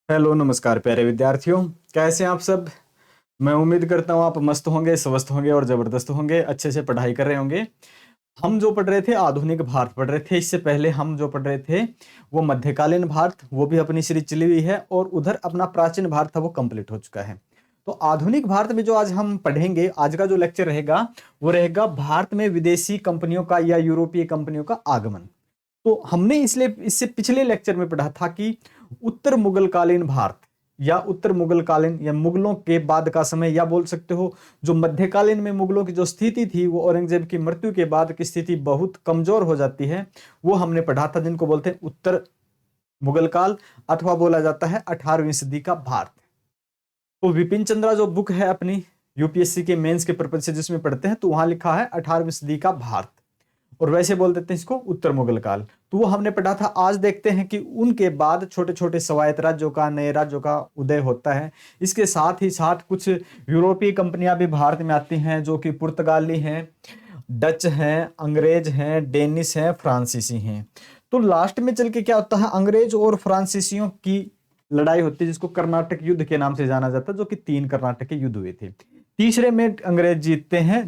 Hello नमस्कार प्यारे विद्यार्थियों, कैसे हैं आप सब। मैं उम्मीद करता हूँ आप मस्त होंगे, स्वस्थ होंगे और जबरदस्त होंगे, अच्छे से पढ़ाई कर रहे होंगे। हम जो पढ़ रहे थे आधुनिक भारत पढ़ रहे थे। इससे पहले हम जो पढ़ रहे थे वो मध्यकालीन भारत, वो भी अपनी सीरीज चली हुई है, और उधर अपना प्राचीन भारत था वो कंप्लीट हो चुका है। तो आधुनिक भारत में जो आज हम पढ़ेंगे, आज का जो लेक्चर रहेगा वो रहेगा भारत में विदेशी कंपनियों का या यूरोपीय कंपनियों का आगमन। तो हमने इसलिए इससे पिछले लेक्चर में पढ़ा था कि उत्तर मुगल कालीन भारत या उत्तर मुगल कालीन या मुगलों के बाद का समय, या बोल सकते हो जो मध्यकालीन में मुगलों की जो स्थिति थी वो औरंगजेब की मृत्यु के बाद की स्थिति बहुत कमजोर हो जाती है, वो हमने पढ़ा था, जिनको बोलते हैं उत्तर मुगल काल, अथवा बोला जाता है 18वीं सदी का भारत। तो विपिन चंद्रा जो बुक है अपनी यूपीएससी के मेंस के पर्पज से जिसमें पढ़ते हैं, तो वहां लिखा है 18वीं सदी का भारत, और वैसे बोल देते हैं इसको उत्तर मुगल काल। तो वो हमने पढ़ा था। आज देखते हैं कि उनके बाद छोटे छोटे स्वायत्त राज्यों का, नए राज्यों का उदय होता है। इसके साथ ही साथ कुछ यूरोपीय कंपनियां भी भारत में आती हैं, जो कि पुर्तगाली हैं, डच हैं, अंग्रेज हैं, डेनिश हैं, फ्रांसीसी हैं। तो लास्ट में चल के क्या होता है, अंग्रेज और फ्रांसीसियों की लड़ाई होती है, जिसको कर्नाटक युद्ध के नाम से जाना जाता है, जो कि 3 कर्नाटक के युद्ध हुए थे। तीसरे में अंग्रेज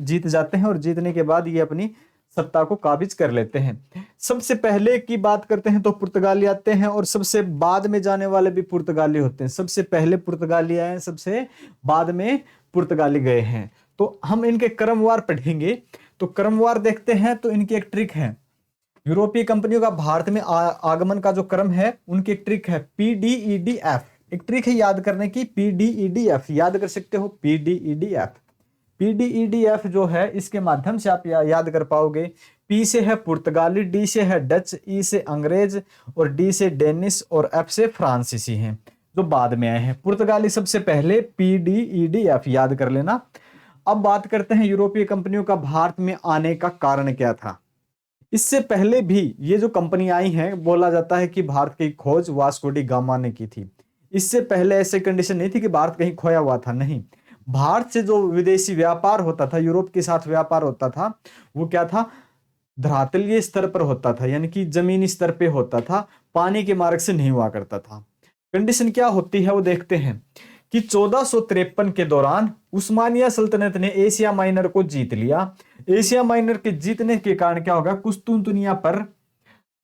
जीत जाते हैं, और जीतने के बाद ये अपनी सत्ता को काबिज कर लेते हैं। सबसे पहले की बात करते हैं तो पुर्तगाली आते हैं, और सबसे बाद में जाने वाले भी पुर्तगाली होते हैं। सबसे पहले पुर्तगाली आए, सबसे बाद में पुर्तगाली गए हैं। तो हम इनके क्रमवार पढ़ेंगे। तो क्रमवार देखते हैं तो इनकी एक ट्रिक है। यूरोपीय कंपनियों का भारत में आगमन का जो क्रम है, उनकी एक ट्रिक है PDEDF। एक ट्रिक है याद करने की, PDEDF याद कर सकते हो, PDEDF। PDEDF जो है, इसके माध्यम से आप याद कर पाओगे। P से है पुर्तगाली, D से है डच, E से अंग्रेज, और D से डेनिश, और F से फ्रांसीसी हैं, जो बाद में आए हैं। पुर्तगाली सबसे पहले, PDEDF याद कर लेना। अब बात करते हैं यूरोपीय कंपनियों का भारत में आने का कारण क्या था। इससे पहले भी ये जो कंपनी आई हैं, बोला जाता है कि भारत की खोज वास्को डी गामा ने की थी। इससे पहले ऐसे कंडीशन नहीं थी कि भारत कहीं खोया हुआ था, नहीं। भारत से जो विदेशी व्यापार होता था, यूरोप के साथ व्यापार होता था, वो क्या था, धरातलीय स्तर पर होता था, यानी कि जमीनी स्तर पे होता था, पानी के मार्ग से नहीं हुआ करता था। कंडीशन क्या होती है वो देखते हैं कि 1453 के दौरान उस्मानिया सल्तनत ने एशिया माइनर को जीत लिया। एशिया माइनर के जीतने के कारण क्या होगा, कुस्तुनतुनिया पर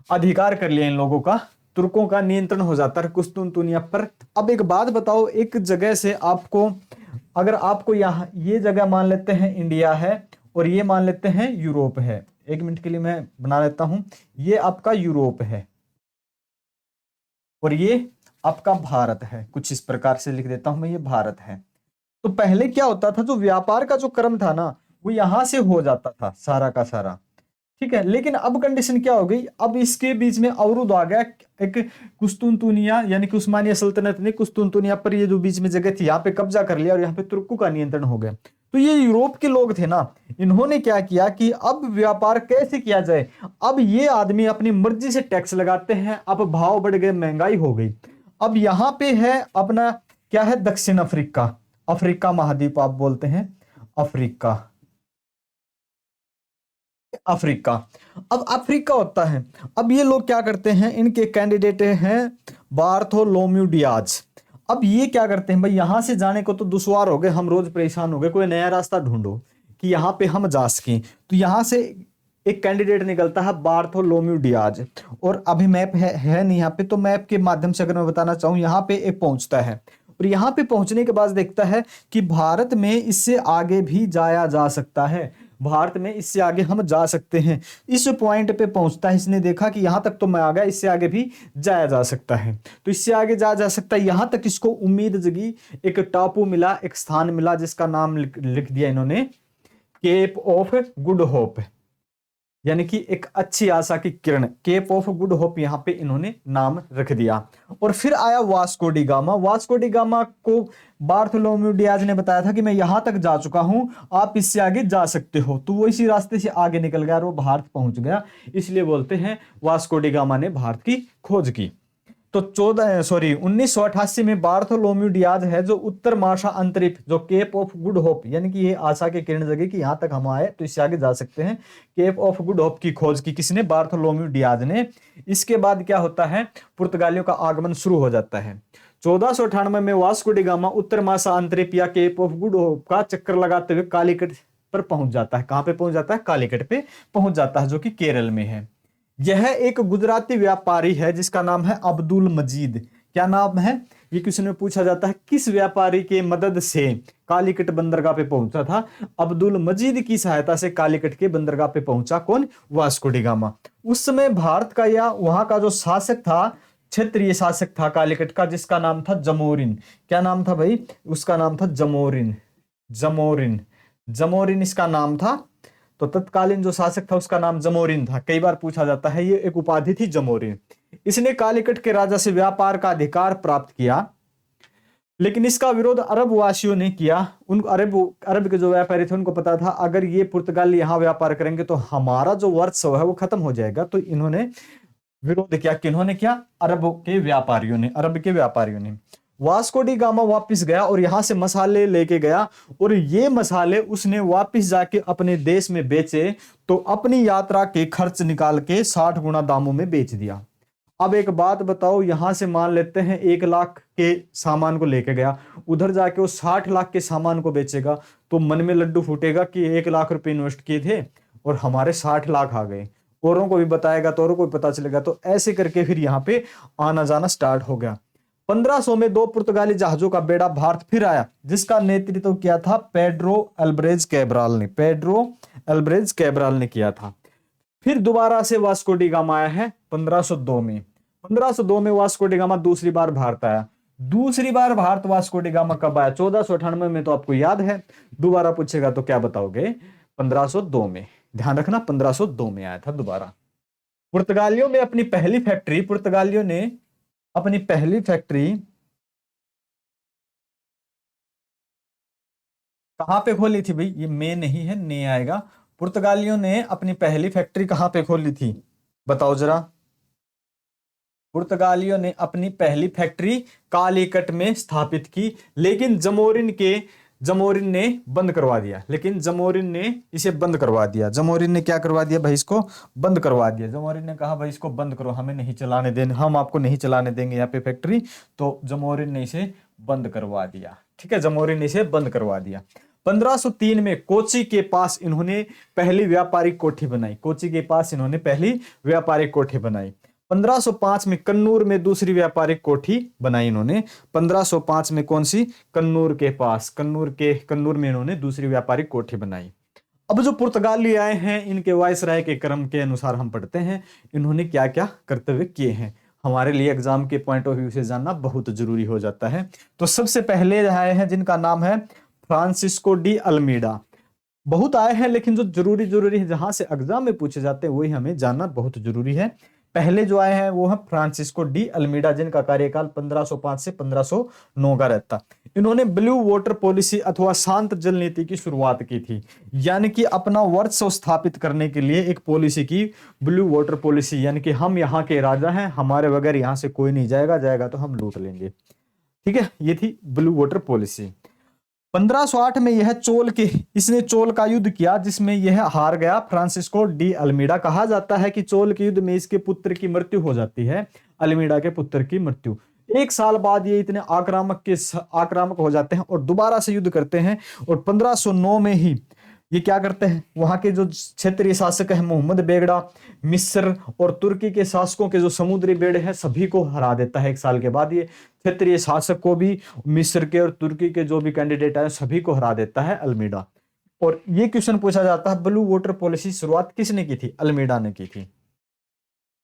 अधिकार कर लिया इन लोगों का, तुर्कों का नियंत्रण हो जाता है कुस्तुनतुनिया पर। अब एक बात बताओ, एक जगह से आपको, अगर आपको यहां ये जगह मान लेते हैं इंडिया है, और ये मान लेते हैं यूरोप है, 1 मिनट के लिए मैं बना लेता हूं, ये आपका यूरोप है और ये आपका भारत है, कुछ इस प्रकार से लिख देता हूं मैं, ये भारत है। तो पहले क्या होता था, जो व्यापार का जो क्रम था ना, वो यहां से हो जाता था सारा का सारा, ठीक है। लेकिन अब कंडीशन क्या हो गई, अब इसके बीच में अवरुद्ध आ गया। एक कुस्तुनतुनिया यानी कि उस्मानिया सल्तनत ने कुस्तुनतुनिया पर, ये जो बीच में जगह थी, यहाँ पे कब्जा कर लिया, और यहाँ पे तुर्कों का नियंत्रण हो गया। तो ये यूरोप के लोग थे ना, इन्होंने क्या किया कि अब व्यापार कैसे किया जाए। अब ये आदमी अपनी मर्जी से टैक्स लगाते हैं, अब भाव बढ़ गए, महंगाई हो गई। अब यहां पे है अपना क्या है, दक्षिण अफ्रीका, अफ्रीका महाद्वीप आप बोलते हैं, अफ्रीका, अफ्रीका। अब अफ्रीका होता है। अब ये लोग क्या करते हैं, इनके कैंडिडेट हैं बार्थोलोम्यू डियाज। अब ये क्या करते हैं भाई, यहां से जाने को तो दुश्वार हो गए, हम रोज परेशान हो गए, कोई नया रास्ता ढूंढो कि यहां पे हम जा सकें। तो यहां से एक कैंडिडेट निकलता है बार्थोलोम्यू डियाज, और अभी मैप है नहीं यहाँ पे, तो मैप के माध्यम से अगर मैं बताना चाहूं, यहाँ पे एक पहुंचता है, और यहाँ पे पहुंचने के बाद देखता है कि भारत में इससे आगे भी जाया जा सकता है, भारत में इससे आगे हम जा सकते हैं। इस पॉइंट पे पहुंचता है, इसने देखा कि यहां तक तो मैं आ गया, इससे आगे भी जाया जा सकता है, तो इससे आगे जाया जा सकता है। यहां तक इसको उम्मीद जगी, एक टापू मिला, एक स्थान मिला, जिसका नाम लिख दिया इन्होंने केप ऑफ गुड होप, यानी कि एक अच्छी आशा की किरण, केप ऑफ गुड होप, यहां पे इन्होंने नाम रख दिया। और फिर आया Vasco D gamma. Vasco D gamma को बार्थोलोम्यू डियाज ने बताया था कि मैं यहां तक जा चुका हूं, आप इससे आगे जा सकते हो, तो वो इसी रास्ते से आगे निकल गया और वो भारत पहुंच गया, इसलिए बोलते हैं वास्को डी गामा ने भारत की खोज की। तो 1988 में बार्थोलोम्यू डियाज है जो उत्तर मार्शा अंतरिक्ष, जो केप ऑफ गुड होप, यानी कि ये आशा के किरण जगह कि यहां तक हम आए तो इससे आगे जा सकते हैं, केप ऑफ गुड होप की खोज की किसने? बार्थोलोम्यू डियाज ने। इसके बाद क्या होता है? पुर्तगालियों का आगमन शुरू हो जाता है। 1498 में वास्को डी गामा उत्तर मार्शा अंतरिक्ष या केप ऑफ गुड होप का चक्कर लगाते हुए कालीकट पर पहुंच जाता है। कहां पे पहुंच जाता है? कालीकट पे पहुंच जाता है, जो कि केरल में है। यह एक गुजराती व्यापारी है जिसका नाम है अब्दुल मजीद। क्या नाम है? ये क्वेश्चन में पूछा जाता है किस व्यापारी के मदद से कालीकट बंदरगाह पे पहुंचा था? अब्दुल मजीद की सहायता से कालीकट के बंदरगाह पे पहुंचा कौन? Vasco D gamma. उस समय भारत का या वहां का जो शासक था, क्षेत्रीय शासक था कालीकट का, जिसका नाम था जमोरिन। क्या नाम था भाई? उसका नाम था जमोरिन। जमोरिन, जमोरिन इसका नाम था। तो तत्कालीन जो शासक था उसका नाम जमोरिन था। कई बार पूछा जाता है, ये एक उपाधि थी जमोरिन। इसने कालीकट के राजा से व्यापार का अधिकार प्राप्त किया, लेकिन इसका विरोध अरब वासियों ने किया। उन अरब के जो व्यापारी थे उनको पता था अगर ये पुर्तगाली यहां व्यापार करेंगे तो हमारा जो वर्चस्व है वो खत्म हो जाएगा। तो इन्होंने विरोध किया। किन्होंने किया? अरब के व्यापारियों ने। वास्को डी गामा वापस गया और यहां से मसाले लेके गया, और ये मसाले उसने वापस जाके अपने देश में बेचे, तो अपनी यात्रा के खर्च निकाल के 60 गुना दामों में बेच दिया। अब एक बात बताओ, यहां से मान लेते हैं 1 लाख के सामान को लेके गया, उधर जाके वो 60 लाख के सामान को बेचेगा, तो मन में लड्डू फूटेगा कि 1 लाख रुपए इन्वेस्ट किए थे और हमारे 60 लाख आ गए। औरों को भी बताएगा तो औरों को भी पता चलेगा। तो ऐसे करके फिर यहाँ पे आना जाना स्टार्ट हो गया। 1500 में 2 पुर्तगाली जहाजों का बेड़ा भारत फिर आया, जिसका नेतृत्व किया था पेड्रो अल्ब्रेज कैब्राल ने किया था। फिर दोबारा से वास्को डी गामा आया है 1502 में। 1502 में वास्को डी गामा दूसरी बार भारत आया। दूसरी बार भारत वास्को डी गामा कब आया? 1498 में, तो आपको याद है। दोबारा पूछेगा तो क्या बताओगे? 1502 में। ध्यान रखना, 1502 में आया था दोबारा। पुर्तगालियों ने अपनी पहली फैक्ट्री कहां पे खोली थी भाई? ये में नहीं है, ने आएगा। पुर्तगालियों ने अपनी पहली फैक्ट्री कहां पे खोली थी? बताओ जरा। पुर्तगालियों ने अपनी पहली फैक्ट्री कालीकट में स्थापित की, लेकिन जमोरिन ने बंद करवा दिया। जमोरिन ने क्या करवा दिया भाई? इसको बंद करवा दिया। जमोरिन ने कहा भाई इसको बंद करो, हमें नहीं चलाने देंगे, हम आपको नहीं चलाने देंगे यहाँ पे फैक्ट्री। तो जमोरिन ने इसे बंद करवा दिया। ठीक है, जमोरिन ने इसे बंद करवा दिया। 1503 में कोची के पास इन्होंने पहली व्यापारिक कोठी बनाई। 1505 में कन्नूर में दूसरी व्यापारिक कोठी बनाई इन्होंने। 1505 में कौन सी? कन्नूर में इन्होंने दूसरी व्यापारिक कोठी बनाई। अब जो पुर्तगाली आए हैं, इनके वायसराय के क्रम के अनुसार हम पढ़ते हैं इन्होंने क्या क्या कर्तव्य किए हैं। हमारे लिए एग्जाम के पॉइंट ऑफ व्यू से जानना बहुत जरूरी हो जाता है। तो सबसे पहले आए हैं जिनका नाम है फ्रांसिस्को डी अल्मीडा। बहुत आए हैं, लेकिन जो जरूरी है, जहां से एग्जाम में पूछे जाते हैं वही हमें जानना बहुत जरूरी है। पहले जो आए हैं वो है फ्रांसिस्को डी अल्मीडा, जिनका कार्यकाल 1505 से 1509 का रहता। इन्होंने ब्लू वाटर पॉलिसी अथवा शांत जल नीति की शुरुआत की थी, यानी कि अपना वर्चस्व स्थापित करने के लिए एक पॉलिसी की, ब्लू वाटर पॉलिसी, यानी कि हम यहाँ के राजा हैं, हमारे बगैर यहाँ से कोई नहीं जाएगा तो हम लूट लेंगे। ठीक है, ये थी ब्लू वाटर पॉलिसी। 1508 में इसने चोल का युद्ध किया, जिसमें यह हार गया। Francisco de Almeida. कहा जाता है कि चोल के युद्ध में इसके पुत्र की मृत्यु हो जाती है, अल्मीडा के पुत्र की मृत्यु। 1 साल बाद ये इतने आक्रामक हो जाते हैं और दोबारा से युद्ध करते हैं। और 1509 में ही ये क्या करते हैं, वहां के जो क्षेत्रीय शासक है मोहम्मद बेगड़ा, मिस्र और तुर्की के शासकों के जो समुद्री बेड़े हैं सभी को हरा देता है। 1 साल के बाद ये क्षेत्रीय शासक को भी, मिस्र के और तुर्की के जो भी कैंडिडेट है सभी को हरा देता है अल्मीडा। और ये क्वेश्चन पूछा जाता है, ब्लू वाटर पॉलिसी शुरुआत किसने की थी? अल्मीडा ने की थी।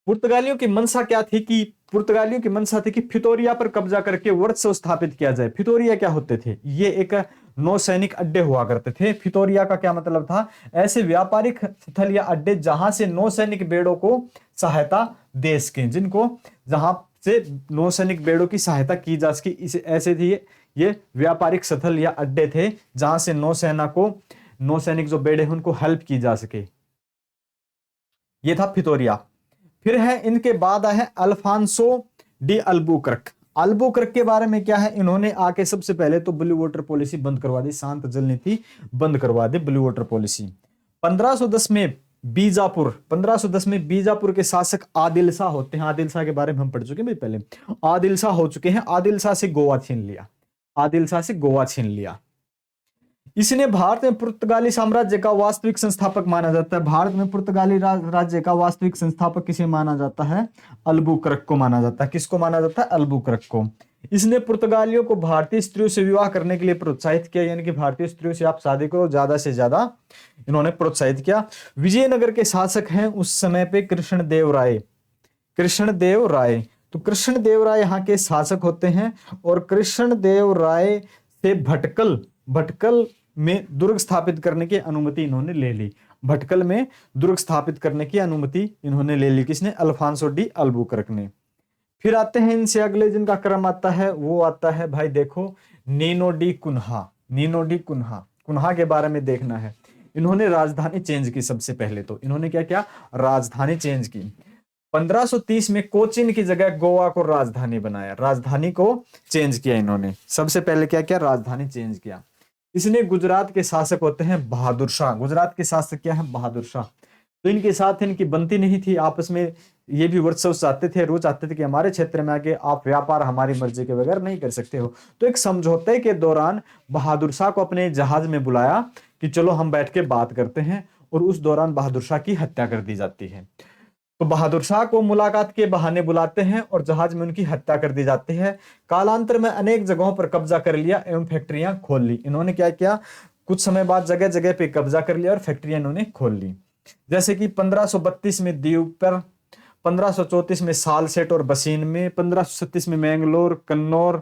पुर्तगालियों की मंशा क्या थी कि फितोरिया पर कब्जा करके वर्चस्व स्थापित किया जाए। फितोरिया क्या होते थे? ये एक नौसैनिक अड्डे हुआ करते थे। फितोरिया का क्या मतलब था? ऐसे व्यापारिक स्थल या अड्डे जहां से नौसैनिक बेड़ों को सहायता दे सके, जहां से नौसैनिक बेड़ों की सहायता की जा सके, इसे ऐसे थी ये व्यापारिक स्थल या अड्डे थे जहां से नौसैनिक जो बेड़े हैं उनको हेल्प की जा सके। ये था फितोरिया। फिर है इनके बाद है अल्फांसो डी अल्बुकर्क। अल्बुकर्क के बारे में क्या है, इन्होंने आके सबसे पहले तो ब्लू वाटर पॉलिसी बंद करवा दी, शांत जल नीति बंद करवा दी, ब्लू वाटर पॉलिसी। 1510 में बीजापुर, 1510 में बीजापुर के शासक आदिल शाह होते हैं, आदिल शाह के बारे में हम पढ़ चुके हैं पहले, आदिल शाह हो चुके हैं, आदिल शाह से गोवा छीन लिया, आदिल शाह से गोवा छीन लिया। इसने भारत में पुर्तगाली साम्राज्य का वास्तविक संस्थापक माना जाता है। भारत में पुर्तगाली राज्य का वास्तविक संस्थापक किसे माना जाता है, अल्बुकर्क को माना जाता है। किसको माना जाता है, अल्बुकर्क को। इसने पुर्तगालियों को भारतीय स्त्रियों से विवाह करने के लिए प्रोत्साहित किया, यानी कि भारतीय स्त्रियों से आप शादी करो, ज्यादा से ज्यादा इन्होंने प्रोत्साहित किया। विजयनगर के शासक हैं उस समय पे कृष्णदेव राय, कृष्णदेव राय। तो कृष्णदेव राय यहाँ के शासक होते हैं और कृष्णदेव राय से भटकल में दुर्ग स्थापित करने की अनुमति इन्होंने ले ली, भटकल में दुर्ग स्थापित करने की अनुमति इन्होंने ले ली। किसने, अल्फांसो डी अल्बुकर्क ने। फिर आते हैं इनसे अगले जिनका क्रम आता है, वो आता है भाई देखो Nino da Cunha. Nino da Cunha, Cunha के बारे में देखना है। इन्होंने राजधानी चेंज की, सबसे पहले तो इन्होंने क्या किया, राजधानी चेंज की। 1530 में कोचीन की जगह गोवा को राजधानी बनाया, राजधानी को चेंज किया इन्होंने। सबसे पहले क्या किया, राजधानी चेंज किया। इसने गुजरात के शासक होते हैं बहादुर शाह, गुजरात के शासक क्या है, बहादुर शाह। तो इनके साथ इनकी बनती नहीं थी आपस में, ये भी वर्चस्व चाहते थे, रोज चाहते थे कि हमारे क्षेत्र में आके आप व्यापार हमारी मर्जी के बगैर नहीं कर सकते हो। तो एक समझौते के दौरान बहादुर शाह को अपने जहाज में बुलाया कि चलो हम बैठ के बात करते हैं, और उस दौरान बहादुर शाह की हत्या कर दी जाती है। तो बहादुर शाह को मुलाकात के बहाने बुलाते हैं और जहाज में उनकी हत्या कर दी जाती है। कालांतर में अनेक जगहों पर कब्जा कर लिया एवं फैक्ट्रियां खोल ली। इन्होंने क्या किया, कुछ समय बाद जगह जगह पे कब्जा कर लिया और फैक्ट्रियां इन्होंने खोल ली। जैसे कि 1532 में दीव पर, 1534 में सालसेट और बसीन में, 1537 में मैंगलोर, कन्नौर,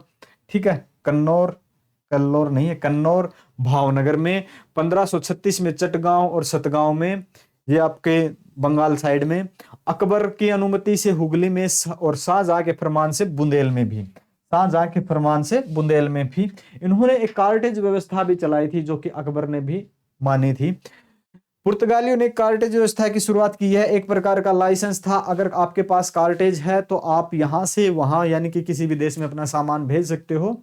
ठीक है, कन्नौर नहीं है, कन्नौर, भावनगर में, 1536 में चटगांव और सतगांव में, ये आपके बंगाल साइड में, अकबर की अनुमति से हुगली में, और शाहजहां के फरमान से बुंदेल में भी, शाहजहां के फरमान से बुंदेल में भी इन्होंने एक कार्टेज व्यवस्था भी चलाई थी, जो कि अकबर ने भी मानी थी। पुर्तगालियों ने कार्टेज व्यवस्था की शुरुआत की है, एक प्रकार का लाइसेंस था। अगर आपके पास कार्टेज है तो आप यहां से वहां यानी कि किसी भी देश में अपना सामान भेज सकते हो,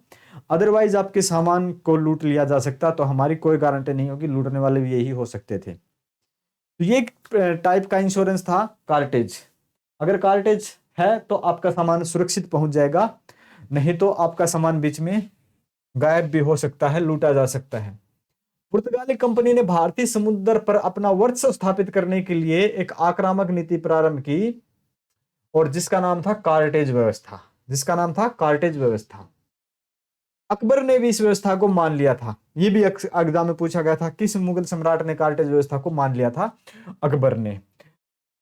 अदरवाइज आपके सामान को लूट लिया जा सकता। तो हमारी कोई गारंटी नहीं होगी, लूटने वाले भी यही हो सकते थे। तो ये एक टाइप का इंश्योरेंस था कार्टेज। अगर कार्टेज है तो आपका सामान सुरक्षित पहुंच जाएगा, नहीं तो आपका सामान बीच में गायब भी हो सकता है, लूटा जा सकता है। पुर्तगाली कंपनी ने भारतीय समुद्र पर अपना वर्चस्व स्थापित करने के लिए एक आक्रामक नीति प्रारंभ की, और जिसका नाम था कार्टेज व्यवस्था, जिसका नाम था कार्टेज व्यवस्था। अकबर ने भी इस व्यवस्था को मान लिया था। ये भी एग्जाम में पूछा गया था, किस मुगल सम्राट ने कार्टेज व्यवस्था को मान लिया था, अकबर ने।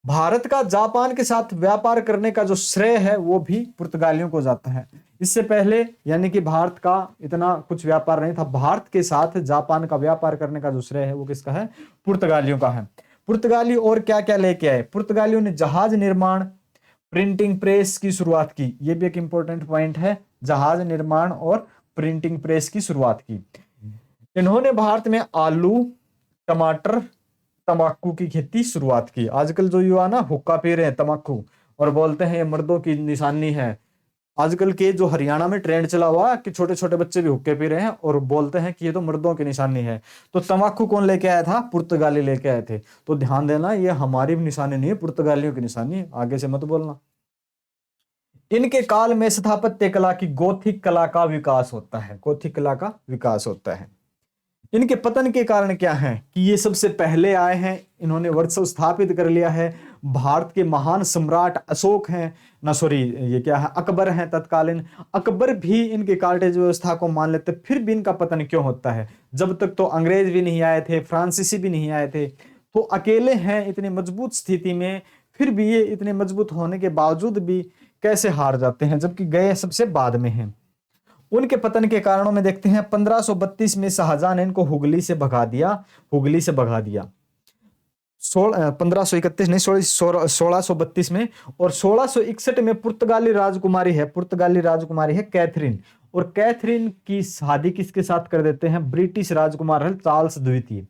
भारत का जापान के साथ व्यापार करने का जो श्रेय है वो भी पुर्तगालियों को जाता है। इससे पहले यानी कि भारत का इतना कुछ व्यापार नहीं था, भारत के साथ जापान का व्यापार करने का जो श्रेय है वो किसका है, पुर्तगालियों का है। पुर्तगाली और क्या क्या लेके आए, पुर्तगालियों ने जहाज निर्माण, प्रिंटिंग प्रेस की शुरुआत की। ये भी एक इंपॉर्टेंट पॉइंट है, जहाज निर्माण और प्रिंटिंग प्रेस की शुरुआत की। इन्होंने भारत में आलू, टमाटर, तंबाकू की खेती शुरुआत की। आजकल जो युवा ना हुक्का पी रहे हैं तंबाकू, और बोलते हैं ये मर्दों की निशानी है। आजकल के जो हरियाणा में ट्रेंड चला हुआ कि छोटे छोटे बच्चे भी हुक्के पी रहे हैं और बोलते हैं कि ये तो मर्दों की निशानी है। तो तंबाकू कौन लेके आया था, पुर्तगाली लेके आए थे। तो ध्यान देना, ये हमारी निशानी नहीं है, पुर्तगालियों की निशानी, आगे से मत बोलना। इनके काल में स्थापत्य कला की गोथिक कला का विकास होता है, गोथिक कला का विकास होता है। इनके पतन के कारण क्या है कि ये सबसे पहले आए हैं, इन्होंने वर्चस्व स्थापित कर लिया है। भारत के महान सम्राट अशोक हैं, ना सॉरी ये क्या है, अकबर हैं तत्कालीन, अकबर भी इनके कार्टेज व्यवस्था को मान लेते, फिर भी इनका पतन क्यों होता है। जब तक तो अंग्रेज भी नहीं आए थे, फ्रांसीसी भी नहीं आए थे, तो अकेले हैं इतनी मजबूत स्थिति में, फिर भी ये इतने मजबूत होने के बावजूद भी कैसे हार जाते हैं, जबकि गए सबसे बाद में हैं। उनके पतन के कारणों में देखते हैं, 1532 में शाहजहां ने इनको हुगली से भगा दिया, हुगली से भगा दिया। 1531 नहीं 1632 में, और 1661 में पुर्तगाली राजकुमारी है, पुर्तगाली राजकुमारी है कैथरीन, और कैथरीन की शादी किसके साथ कर देते हैं, ब्रिटिश राजकुमार है चार्ल्स द्वितीय,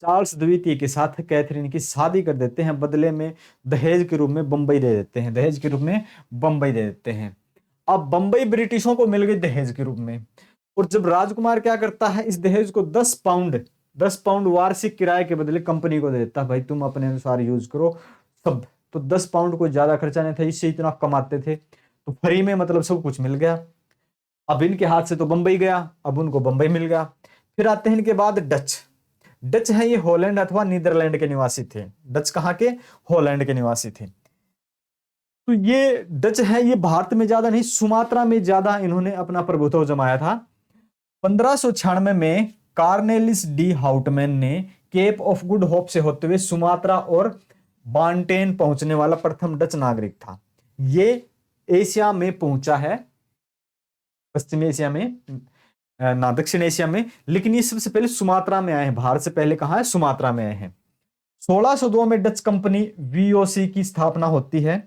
चार्ल्स द्वितीय के साथ कैथरीन की शादी कर देते हैं। बदले में दहेज के रूप में बंबई दे देते हैं, दहेज के रूप में बंबई दे देते हैं। अब बंबई ब्रिटिशों को मिल गई दहेज के रूप में, और जब राजकुमार क्या करता है, इस दहेज को 10 पाउंड वार्षिक किराए के बदले कंपनी को दे देता है, भाई तुम अपने अनुसार यूज करो सब। तो 10 पाउंड कोई ज्यादा खर्चा नहीं था, इससे इतना कमाते थे, तो फ्री में मतलब सब कुछ मिल गया। अब इनके हाथ से तो बंबई गया, अब उनको बंबई मिल गया। फिर आते हैं इनके बाद डच है, ये हॉलैंड अथवा नीदरलैंड के निवासी थे। डच कहाँ के? हॉलैंड के निवासी थे। तो ये डच है, ये भारत में ज्यादा नहीं, सुमात्रा में ज्यादा इन्होंने अपना प्रभुत्व जमाया था। 1596 में कार्नेलिस डी हाउटमैन ने केप ऑफ गुड होप से होते हुए सुमात्रा और बांटेन पहुंचने वाला प्रथम डच नागरिक था। ये एशिया में पहुंचा है, पश्चिमी एशिया में ना दक्षिण एशिया में, लेकिन ये सबसे पहले सुमात्रा में आए हैं। भारत से पहले कहां है? सुमात्रा में आए हैं। 1602 में डच कंपनी वीओसी की स्थापना होती है।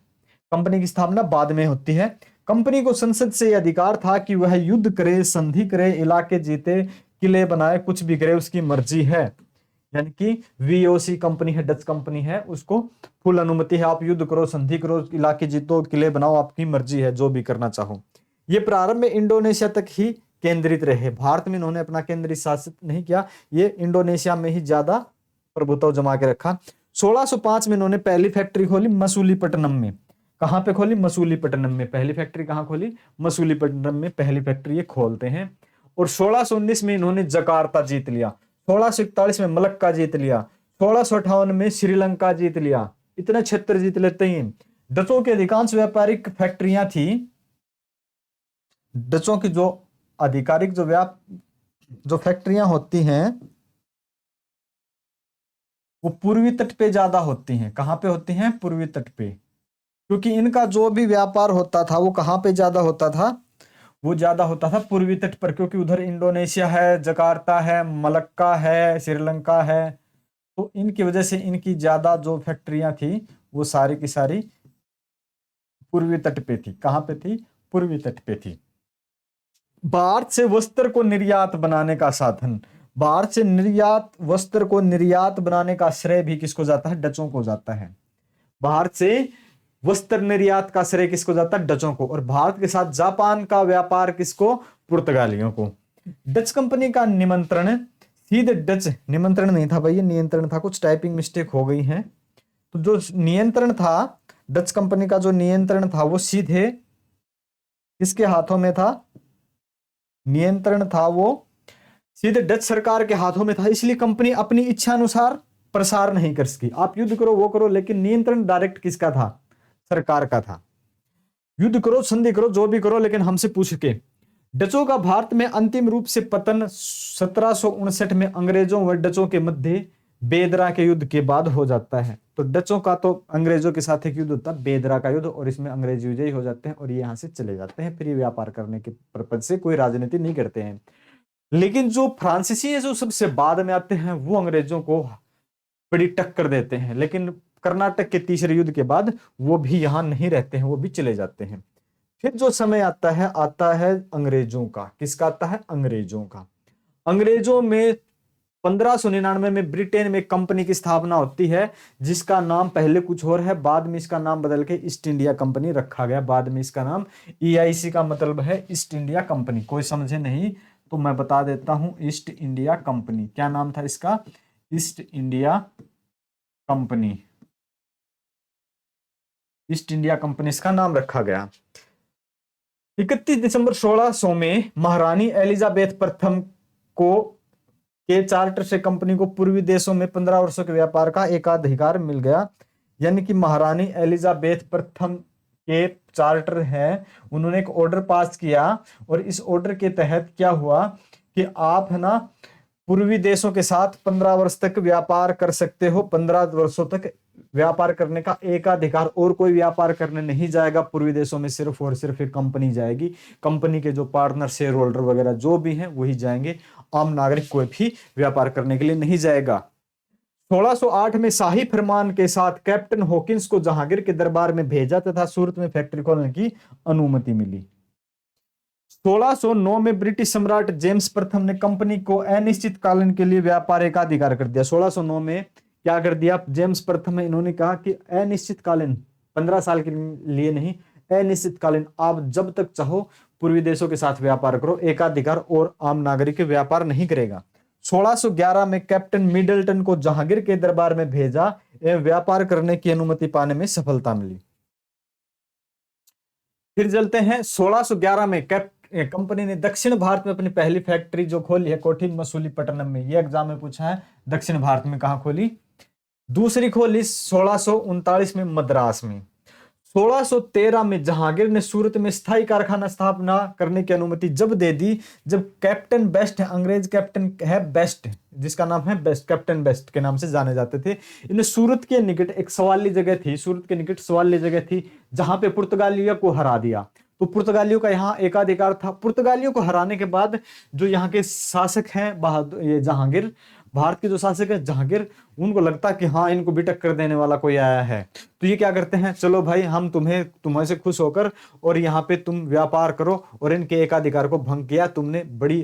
कंपनी की स्थापना बाद में होती है। कंपनी को संसद से यह अधिकार था कि वह युद्ध करे, संधि करे, इलाके जीते, किले बनाए, कुछ भी करे, उसकी मर्जी है। यानी कि वीओसी कंपनी है, डच कंपनी है, उसको फुल अनुमति है, आप युद्ध करो, संधि करो, इलाके जीतो, किले बनाओ, आपकी मर्जी है, जो भी करना चाहो। ये प्रारंभ में इंडोनेशिया तक ही केंद्रित रहे। भारत में इन्होंने अपना केंद्रीय शासित नहीं किया, ये इंडोनेशिया में ही ज्यादा प्रभुत्व जमा के रखा। 1605 में इन्होंने पहली फैक्ट्री खोली मसूलीपट्टनम में। कहां पे खोली? मसूलीपट्टनम में। पहली फैक्ट्री कहां खोली? मसूलीपट्टनम में पहली फैक्ट्री ये खोलते हैं। और 1619 में इन्होंने जकार्ता जीत लिया, 1641 में मलक्का जीत लिया, 1658 में श्रीलंका जीत लिया। इतने क्षेत्र जीत लेते हैं। डचों की अधिकांश व्यापारिक फैक्ट्रियां थी, डचों की जो आधिकारिक जो फैक्ट्रियां होती हैं वो पूर्वी तट पे ज्यादा होती हैं। कहां पे होती हैं? पूर्वी तट पे। क्योंकि इनका जो भी व्यापार होता था वो कहां पे ज्यादा होता था? वो ज्यादा होता था पूर्वी तट पर, क्योंकि उधर इंडोनेशिया है, जकार्ता है, मलक्का है, श्रीलंका है। तो इनकी वजह से इनकी ज्यादा जो फैक्ट्रियां थी वो सारी की सारी पूर्वी तट पे थी। कहां पे थी? पूर्वी तट पे थी। भारत से वस्त्र को निर्यात बनाने का साधन, भारत से निर्यात वस्त्र को निर्यात बनाने का श्रेय भी किसको जाता है? डचों को जाता है। भारत से वस्त्र निर्यात का श्रेय किसको जाता है? डचों को। और भारत के साथ जापान का व्यापार किसको? पुर्तगालियों को। डच कंपनी का निमंत्रण सीधे डच, निमंत्रण नहीं था भाई, ये नियंत्रण था, कुछ टाइपिंग मिस्टेक हो गई है। तो जो नियंत्रण था, डच कंपनी का जो नियंत्रण था वो सीधे किसके हाथों में था? नियंत्रण था वो सीधे डच सरकार के हाथों में था। इसलिए कंपनी अपनी इच्छा अनुसार प्रसार नहीं कर सकी। आप युद्ध करो, वो करो, लेकिन नियंत्रण डायरेक्ट किसका था? सरकार का था। युद्ध करो, संधि करो, जो भी करो, लेकिन हमसे पूछ के। डचों का भारत में अंतिम रूप से पतन 1759 में अंग्रेजों व डचों के मध्य बेदरा के युद्ध के बाद हो जाता है। तो डचों का तो अंग्रेजों के साथ एक युद्ध होता है, बेदरा का युद्ध, और इसमें अंग्रेज विजयी हो जाते हैं और ये यहां से चले जाते हैं। फिर ये व्यापार करने के पर्पज से कोई राजनीति नहीं करते हैं। लेकिन जो फ्रांसीसी है, जो सबसे बाद में आते हैं, वो अंग्रेजों को बड़ी टक्कर देते हैं। लेकिन कर्नाटक के तीसरे युद्ध के बाद वो भी यहां नहीं रहते हैं, वो भी चले जाते हैं। फिर जो समय आता है अंग्रेजों का। किसका आता है? अंग्रेजों का। अंग्रेजों में 1599 में ब्रिटेन में कंपनी की स्थापना होती है, जिसका नाम पहले कुछ और है, बाद में इसका नाम बदल के ईस्ट इंडिया कंपनी रखा गया। बाद में इसका नाम EIC का मतलब है ईस्ट इंडिया कंपनी। कोई समझे नहीं तो मैं बता देता हूं, ईस्ट इंडिया कंपनी। क्या नाम था इसका? East India company. East India company इसका नाम रखा गया। 31 दिसंबर 1600 में महारानी एलिजाबेथ प्रथम के चार्टर से कंपनी को पूर्वी देशों में 15 वर्षों के व्यापार का एकाधिकार मिल गया। यानी कि महारानी एलिजाबेथ प्रथम के चार्टर है, उन्होंने एक ऑर्डर पास किया, और इस ऑर्डर के तहत क्या हुआ कि आप है ना पूर्वी देशों के साथ 15 वर्ष तक व्यापार कर सकते हो। 15 वर्षों तक व्यापार करने का एकाधिकार, और कोई व्यापार करने नहीं जाएगा पूर्वी देशों में, सिर्फ और सिर्फ एक कंपनी जाएगी। कंपनी के जो पार्टनर, शेयर होल्डर वगैरह जो भी हैं वही जाएंगे, आम नागरिक कोई भी व्यापार करने के लिए नहीं जाएगा। 1608 में शाही फरमान के साथ कैप्टन हॉकिंस को जहांगीर के दरबार में भेजा तथा सूरत में फैक्ट्री खोलने की अनुमति मिली। 1609 में ब्रिटिश सम्राट जेम्स प्रथम ने कंपनी को अनिश्चितकालीन के लिए व्यापार का अधिकार कर दिया। 1609 में क्या कर दिया जेम्स प्रथम ने? इन्होंने कहा कि अनिश्चितकालीन, 15 साल के लिए नहीं, अनिश्चितकालीन, आप जब तक चाहो पूर्वी देशों के साथ व्यापार करो, एकाधिकार और आम नागरिक व्यापार नहीं करेगा। 1611 में कैप्टन मिडल्टन को जहांगीर के दरबार में भेजा एवं व्यापार करने की अनुमति पाने में सफलता मिली। फिर चलते हैं 1611 में कंपनी ने दक्षिण भारत में अपनी पहली फैक्ट्री जो खोली है कोठीन मसूलीपट्टनम में। ये एग्जाम में पूछा है, दक्षिण भारत में कहां खोली। दूसरी खोली 1639 में मद्रास में। 1613 में जहांगीर ने सूरत में स्थायी कारखाना स्थापना करने की अनुमति जब दे दी, जब कैप्टन बेस्ट है, अंग्रेज कैप्टन है बेस्ट, जिसका नाम है बेस्ट, कैप्टन बेस्ट के नाम से जाने जाते थे। इन्हें सूरत के निकट एक सवाली जगह थी, सूरत के निकट सवाली जगह थी जहां पे पुर्तगालियों को हरा दिया। तो पुर्तगालियों का यहाँ एकाधिकार था। पुर्तगालियों को हराने के बाद जो यहाँ के शासक हैं बहादुर, ये जहांगीर, भारत के जो शासक है जहांगीर, उनको लगता कि हाँ इनको भी टक्कर देने वाला कोई आया है। तो ये क्या करते हैं, चलो भाई हम तुम्हें से खुश होकर और यहाँ पे तुम व्यापार करो, और इनके एकाधिकार को भंग किया तुमने, बड़ी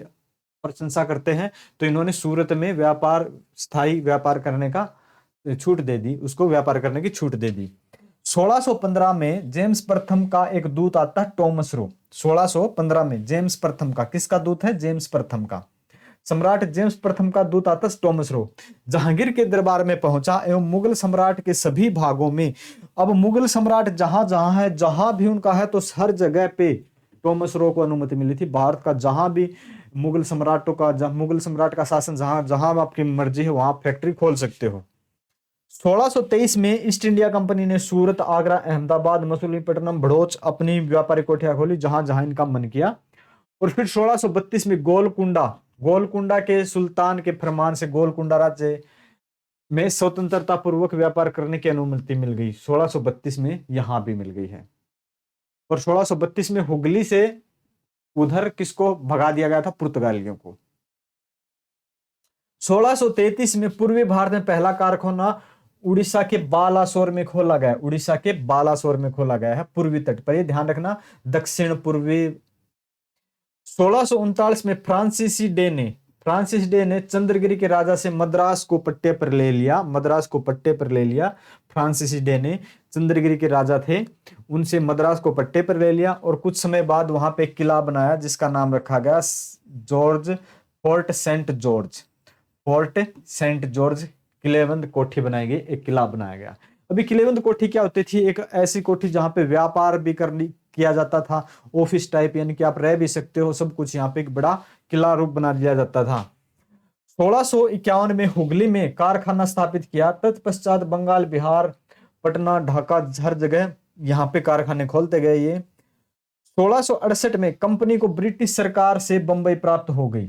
प्रशंसा करते हैं। तो इन्होंने सूरत में व्यापार, स्थायी व्यापार करने का छूट दे दी, उसको व्यापार करने की छूट दे दी। 1615 में जेम्स प्रथम का एक दूत आता है, टॉमस रो। 1615 में जेम्स प्रथम का, किसका दूत है, जेम्स प्रथम का, सम्राट जेम्स प्रथम का दूत आता टॉमस रो, जहांगीर के दरबार में पहुंचा एवं मुगल सम्राट के सभी भागों में, अब मुगल सम्राट जहां जहां है, जहां भी उनका है, तो हर जगह पे टॉमस रो को अनुमति मिली थी। भारत का जहां भी मुगल सम्राट का शासन जहां जहां आपकी मर्जी है वहां फैक्ट्री खोल सकते हो। 1623 में ईस्ट इंडिया कंपनी ने सूरत, आगरा, अहमदाबाद, मसूलीपट्टनम, भड़ोच अपनी व्यापारी कोठियां खोली जहां जहां इनका मन किया। और फिर 1632 में गोलकुंडा के सुल्तान के फरमान से गोलकुंडा राज्य में स्वतंत्रता पूर्वक व्यापार करने की अनुमति मिल गई। 1632 में यहां भी मिल गई है। और 1632 में हुगली से उधर किसको भगा दिया गया था, पुर्तगालियों को। 1633 में पूर्वी भारत में पहला कारखाना उड़ीसा के बालासोर में खोला गया। उड़ीसा के बालासोर में खोला गया है, पूर्वी तट पर, यह ध्यान रखना, दक्षिण पूर्वी। 1639 में फ्रांसिस डे ने चंद्रगिरी के राजा से मद्रास को पट्टे पर ले लिया। फ्रांसिस डे ने, चंद्रगिरी के राजा थे, उनसे मद्रास को पट्टे पर ले लिया। और कुछ समय बाद वहां पे एक किला बनाया जिसका नाम रखा गया फोर्ट सेंट जॉर्ज। किलेबंद कोठी बनाई गई, एक किला बनाया गया। अभी किलेबंद कोठी क्या होती थी, एक ऐसी कोठी जहां पे व्यापार भी किया जाता था, ऑफिस टाइप, यानी कि आप रह भी सकते हो, सब कुछ यहाँ पे एक बड़ा किला रूप बना दिया जाता था। 1651 में हुगली में कारखाना स्थापित किया। तत्पश्चात बंगाल, बिहार, पटना, ढाका, हर जगह यहाँ पे कारखाने खोलते गए ये। 1668 में कंपनी को ब्रिटिश सरकार से बंबई प्राप्त हो गई।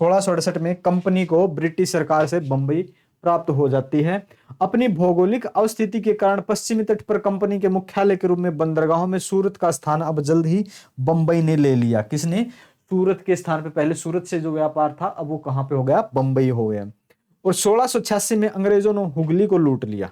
1668 में कंपनी को ब्रिटिश सरकार से बंबई प्राप्त हो जाती है। अपनी भौगोलिक अवस्थिति के कारण पश्चिमी तट पर कंपनी के मुख्यालय के रूप में बंदरगाहों में सूरत का स्थान अब जल्द ही बंबई ने ले लिया। किसने, सूरत के स्थान पे, पहले सूरत से जो व्यापार था अब वो कहां पे हो गया, बंबई हो गया। और 1686 में अंग्रेजों ने हुगली को लूट लिया।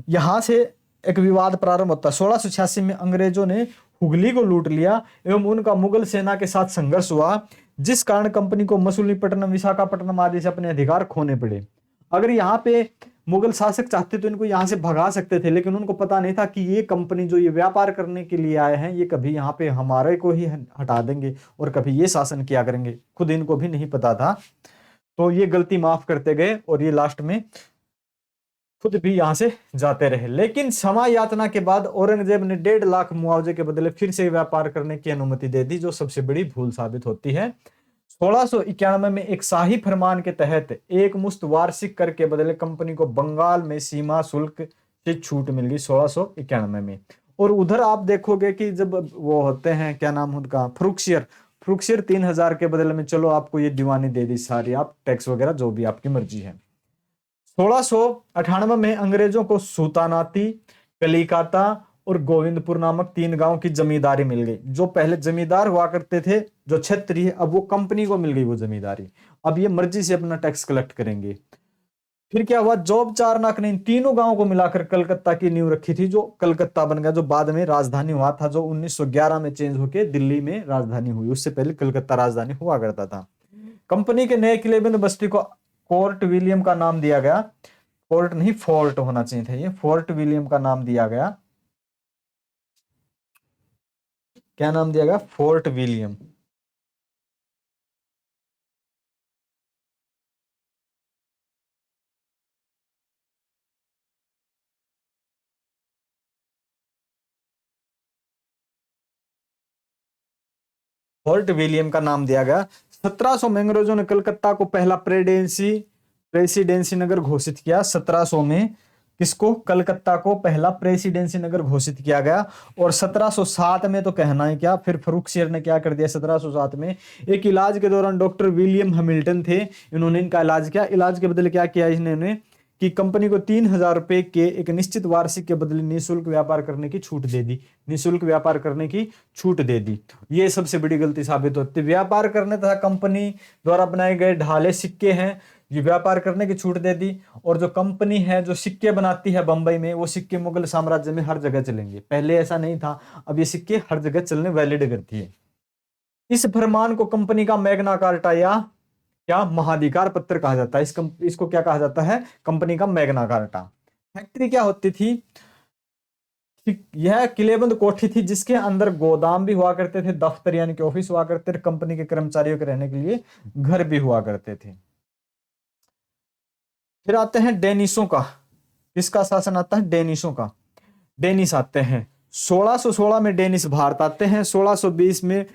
यहां से एक विवाद प्रारंभ होता है। 1686 में अंग्रेजों ने हुगली को लूट लिया एवं उनका मुगल सेना के साथ संघर्ष हुआ, जिस कारण कंपनी को मसूलीपट्टनम, विशाखापट्टनम आदि से अपने अधिकार खोने पड़े। अगर यहाँ पे मुगल शासक चाहते तो इनको यहां से भगा सकते थे, लेकिन उनको पता नहीं था कि ये कंपनी जो ये व्यापार करने के लिए आए हैं, ये कभी यहाँ पे हमारे को ही हटा देंगे और कभी ये शासन किया करेंगे, खुद इनको भी नहीं पता था। तो ये गलती माफ करते गए और ये लास्ट में खुद भी यहां से जाते रहे। लेकिन समय यातना के बाद औरंगजेब ने 1.5 लाख मुआवजे के बदले फिर से व्यापार करने की अनुमति दे दी, जो सबसे बड़ी भूल साबित होती है। 1691 में एक शाही फरमान के तहत एक मुश्त वार्षिक कर के बदले कंपनी को बंगाल में सीमा शुल्क से छूट मिल गई 1691 में। और उधर आप देखोगे कि जब वो होते हैं, क्या नाम उनका, फ्रुक्सियर 3000 के बदले में चलो आपको ये दीवानी दे दी सारी, आप टैक्स वगैरह जो भी आपकी मर्जी है। 1698 में अंग्रेजों को सुल्तानाती, कलिकाता और गोविंदपुर नामक 3 गांव की जमींदारी मिल गई। जो पहले जमींदार हुआ करते थे, जो क्षत्रिय, अब वो कंपनी को मिल गई वो जमींदारी। अब ये मर्जी से अपना टैक्स कलेक्ट करेंगे। फिर क्या हुआ, जॉब चारनाक ने इन तीनों गांवों को मिलाकर कलकत्ता की नींव रखी थी, जो कलकत्ता बन गया, जो बाद में राजधानी हुआ था, जो 1911 में चेंज होकर दिल्ली में राजधानी हुई। उससे पहले कलकत्ता राजधानी हुआ करता था। कंपनी के नए किले में बस्ती को फोर्ट विलियम का नाम दिया गया। फोर्ट नहीं, फोर्ट होना चाहिए था, ये फोर्ट विलियम का नाम दिया गया। क्या नाम दिया गया? Fort William. फोर्ट विलियम का नाम दिया गया। 1700 में अंग्रेजों ने कलकत्ता को पहला प्रेसिडेंसी नगर घोषित किया। 1700 में किसको? कलकत्ता को पहला प्रेसिडेंसी नगर घोषित किया गया। और 1707 में तो कहना है क्या, फिर फर्रुखसियर ने क्या कर दिया 1707 में, एक इलाज के दौरान डॉक्टर विलियम हैमिल्टन थे, इन्होंने इनका इलाज किया। इलाज के बदले क्या किया इन्होंने कि कंपनी को 3000 रुपए के एक निश्चित वार्षिक के बदले निःशुल्क व्यापार करने की छूट दे दी। निःशुल्क व्यापार करने की छूट दे दी। ये सबसे बड़ी गलती साबित होती है। व्यापार करने तथा कंपनी द्वारा बनाए गए ढाले सिक्के हैं, ये व्यापार करने की छूट दे दी। और जो कंपनी है जो सिक्के बनाती है बंबई में, वो सिक्के मुगल साम्राज्य में हर जगह चलेंगे। पहले ऐसा नहीं था, अब ये सिक्के हर जगह चलने वैलिड करती है। इस फरमान को कंपनी का मैग्ना कार्टा या क्या महाधिकार पत्र कहा जाता है। इसको क्या कहा जाता है? कंपनी का मैग्ना कार्टा। फैक्ट्री क्या होती थी? यह किलेबंद कोठी थी जिसके अंदर गोदाम भी हुआ करते थे, दफ्तर यानी कि ऑफिस हुआ करते थे, कंपनी के कर्मचारियों के रहने के लिए घर भी हुआ करते थे। फिर आते हैं डेनिसों का। किसका शासन आता है? डेनिसों का। डेनिस आते हैं 1616 में, डेनिस भारत आते हैं। 1620 में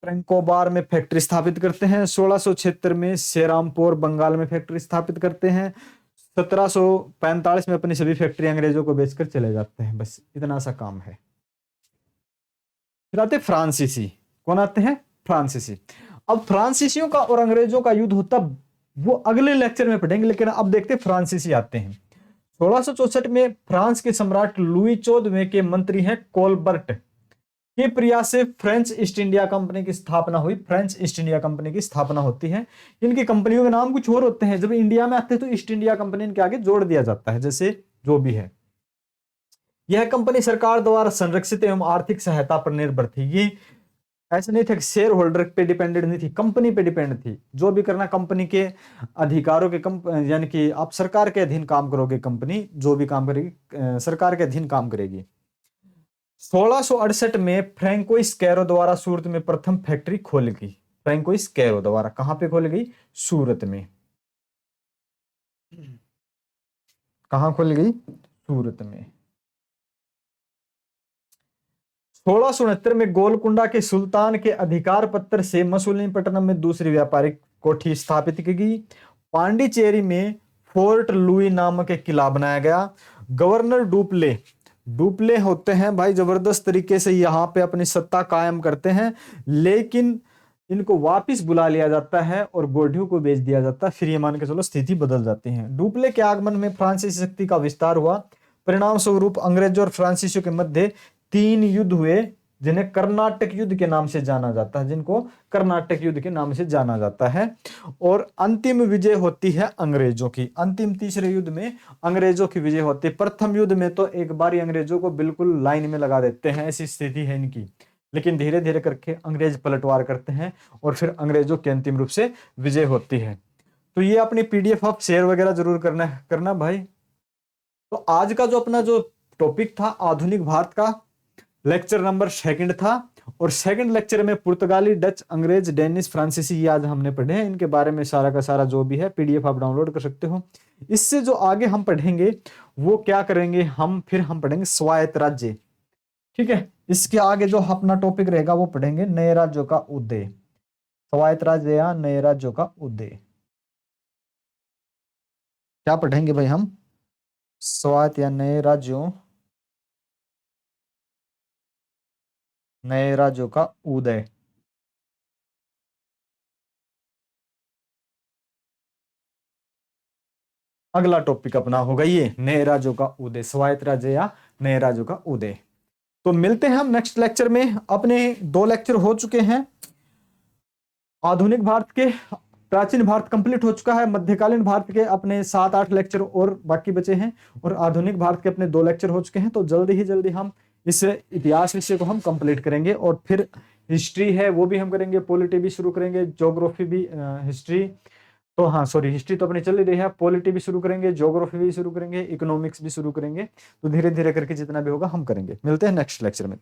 ट्रंकोबार में फैक्ट्री स्थापित करते हैं। 1676 में सेरामपुर बंगाल में फैक्ट्री स्थापित करते हैं। 1745 में अपनी सभी फैक्ट्री अंग्रेजों को बेचकर चले जाते हैं। बस इतना सा काम है। फिर आते फ्रांसीसी। कौन आते हैं? फ्रांसीसी। अब फ्रांसीसियों का और अंग्रेजों का युद्ध होता वो अगले लेक्चर में पढ़ेंगे, लेकिन अब देखते फ्रांसीसी आते हैं। 1664 में फ्रांस के सम्राट लुई 14वें के मंत्री हैं कोलबर्ट के प्रयास से फ्रेंच ईस्ट इंडिया कंपनी की स्थापना हुई। फ्रेंच ईस्ट इंडिया कंपनी की स्थापना होती है। इनकी कंपनियों के नाम कुछ और होते हैं। जब इंडिया में आते हैं तो ईस्ट इंडिया कंपनी इनके आगे जोड़ दिया जाता है, जैसे जो भी है। यह कंपनी सरकार द्वारा संरक्षित एवं आर्थिक सहायता पर निर्भर थी। ये ऐसा नहीं था कि शेयर होल्डर पे डिपेंडेंट नहीं थी, कंपनी पे डिपेंड थी। जो भी करना कंपनी के अधिकारों के यानी कि आप सरकार के अधीन काम करोगे, कंपनी जो भी काम करेगी सरकार के अधीन काम करेगी। 1668 में फ्रैंकोइस कैरो द्वारा सूरत में प्रथम फैक्ट्री खोली गई। फ्रैंकोइस कैरो द्वारा कहां पे खोली गई? सूरत में। कहां खोली गई? सूरत में। 1669 में गोलकुंडा के सुल्तान के अधिकार पत्र से मसूलीपट्टनम में दूसरी व्यापारिक कोठी स्थापित की गई। पांडिचेरी में फोर्ट लुई नामक एक किला बनाया गया। गवर्नर डुप्ले होते हैं भाई, जबरदस्त तरीके से यहाँ पे अपनी सत्ता कायम करते हैं, लेकिन इनको वापस बुला लिया जाता है और गोढ़ियों को बेच दिया जाता है। फिर ये मान के चलो स्थिति बदल जाती है। डुप्ले के आगमन में फ्रांसीसी शक्ति का विस्तार हुआ। परिणाम स्वरूप अंग्रेजों और फ्रांसीसियों के मध्य 3 युद्ध हुए, जिन्हें कर्नाटक युद्ध के नाम से जाना जाता है, जिनको कर्नाटक युद्ध के नाम से जाना जाता है। और अंतिम विजय होती है अंग्रेजों की। अंतिम तीसरे युद्ध में अंग्रेजों की विजय होती है। प्रथम युद्ध में तो एक बार ही अंग्रेजों को बिल्कुल लाइन में लगा देते हैं, ऐसी स्थिति है इनकी। लेकिन धीरे धीरे करके अंग्रेज पलटवार करते हैं और फिर अंग्रेजों की अंतिम रूप से विजय होती है। तो ये अपनी पीडीएफ आप शेयर वगैरह जरूर करना भाई। तो आज का जो अपना जो टॉपिक था आधुनिक भारत का, लेक्चर नंबर 2 था। और सेकंड लेक्चर में पुर्तगाली, डच, अंग्रेज, डेनिश, फ्रांसीसी ये आज हमने पढ़े हैं। इनके बारे में सारा का सारा जो भी है पीडीएफ आप डाउनलोड कर सकते हो। इससे जो आगे हम पढ़ेंगे वो क्या करेंगे, हम पढ़ेंगे स्वायत्त राज्य। ठीक है, इसके आगे जो अपना टॉपिक रहेगा वो पढ़ेंगे नए राज्यों का उदय। स्वायत्त राज्य या नए राज्यों का उदय क्या पढ़ेंगे भाई हम? स्वायत्त या नए राज्यों का उदय। अगला टॉपिक अपना होगा ये नए राज्यों का उदय, स्वायत्त राज्य या नए राज्यों का उदय। तो मिलते हैं हम नेक्स्ट लेक्चर में। अपने 2 लेक्चर हो चुके हैं। आधुनिक भारत के, प्राचीन भारत कंप्लीट हो चुका है। मध्यकालीन भारत के अपने 7-8 लेक्चर और बाकी बचे हैं, और आधुनिक भारत के अपने 2 लेक्चर हो चुके हैं। तो जल्दी हम इस इतिहास विषय को हम कंप्लीट करेंगे। और फिर हिस्ट्री है वो भी हम करेंगे, पॉलिटी भी शुरू करेंगे, ज्योग्राफी भी, हिस्ट्री तो हाँ सॉरी हिस्ट्री तो अपनी चल ही रही है, पॉलिटी भी शुरू करेंगे, ज्योग्राफी भी शुरू करेंगे, इकोनॉमिक्स भी शुरू करेंगे। तो धीरे धीरे करके जितना भी होगा हम करेंगे। मिलते हैं नेक्स्ट लेक्चर में।